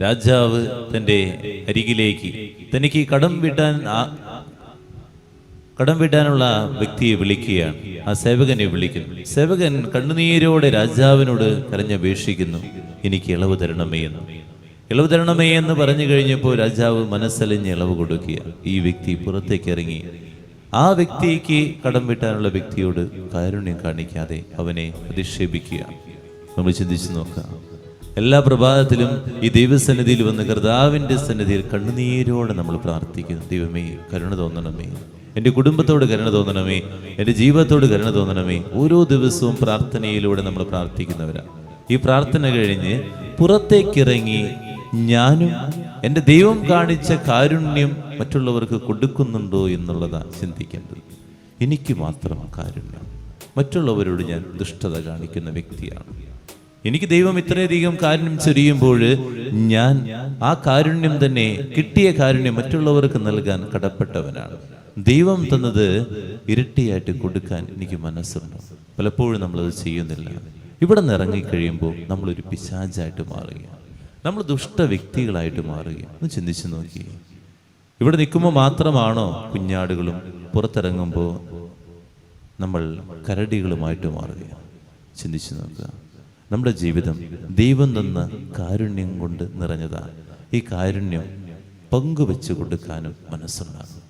രാജാവ് തൻ്റെ അരികിലേക്ക് തനിക്ക് കടം വീട്ടാനുള്ള വ്യക്തിയെ വിളിക്കുകയാണ്. ആ സേവകനെ വിളിക്കുന്നു. സേവകൻ കണ്ണുനീരോടെ രാജാവിനോട് കരഞ്ഞപേക്ഷിക്കുന്നു, എനിക്ക് ഇളവ് തരണമേ എന്ന്. ഇളവ് തരണമേ എന്ന് പറഞ്ഞു കഴിഞ്ഞപ്പോൾ രാജാവ് മനസ്സലിഞ്ഞ് ഇളവ് കൊടുക്കുക. ഈ വ്യക്തി പുറത്തേക്ക് ഇറങ്ങി ആ വ്യക്തിക്ക് കടം വീട്ടാനുള്ള വ്യക്തിയോട് കാരുണ്യം കാണിക്കാതെ അവനെ അധിക്ഷേപിക്കുക. നമ്മൾ ചിന്തിച്ചു നോക്കാം. എല്ലാ പ്രഭാതത്തിലും ഈ ദൈവസന്നിധിയിൽ വന്ന് കർത്താവിൻ്റെ സന്നിധിയിൽ കണ്ണുനീരോടെ നമ്മൾ പ്രാർത്ഥിക്കുന്നു. ദൈവമേ, കരുണ തോന്നണമേ, എൻ്റെ കുടുംബത്തോട് കരുണ തോന്നണമേ, എൻ്റെ ജീവിതത്തോട് കരുണ തോന്നണമേ. ഓരോ ദിവസവും പ്രാർത്ഥനയിലൂടെ നമ്മൾ പ്രാർത്ഥിക്കുന്നവരാണ്. ഈ പ്രാർത്ഥന കഴിഞ്ഞ് പുറത്തേക്കിറങ്ങി ഞാനും എൻ്റെ ദൈവം കാണിച്ച കാരുണ്യം മറ്റുള്ളവർക്ക് കൊടുക്കുന്നുണ്ടോ എന്നുള്ളതാണ് ചിന്തിക്കേണ്ടത്. എനിക്ക് മാത്രം കാരുണ്യം, മറ്റുള്ളവരോട് ഞാൻ ദുഷ്ടത കാണിക്കുന്ന വ്യക്തിയാണ്. എനിക്ക് ദൈവം ഇത്രയധികം കാരുണ്യം ചൊരിയുമ്പോൾ ഞാൻ ആ കാരുണ്യം തന്നെ, കിട്ടിയ കാരുണ്യം മറ്റുള്ളവർക്ക് നൽകാൻ കടപ്പെട്ടവനാണ്. ദൈവം തന്നത് ഇരട്ടിയായിട്ട് കൊടുക്കാൻ എനിക്ക് മനസ്സുണ്ട്. പലപ്പോഴും നമ്മളത് ചെയ്യുന്നില്ല. ഇവിടെ നിന്ന് ഇറങ്ങിക്കഴിയുമ്പോൾ നമ്മളൊരു പിശാചായിട്ട് മാറുകയാണ്, നമ്മൾ ദുഷ്ട വ്യക്തികളായിട്ട് മാറുകയാണ്. ഒന്ന് ചിന്തിച്ചു നോക്കി. ഇവിടെ നിൽക്കുമ്പോൾ മാത്രമാണോ കുഞ്ഞാടുകളും പുറത്തിറങ്ങുമ്പോൾ നമ്മൾ കരടികളുമായിട്ട് മാറുകയാണ്? ചിന്തിച്ചു നോക്കുക. നമ്മുടെ ജീവിതം ദൈവം തന്ന കാരുണ്യം കൊണ്ട് നിറഞ്ഞതാണ്. ഈ കാരുണ്യം പങ്കുവെച്ചു കൊടുക്കാനും മനസ്സുണ്ടാകും.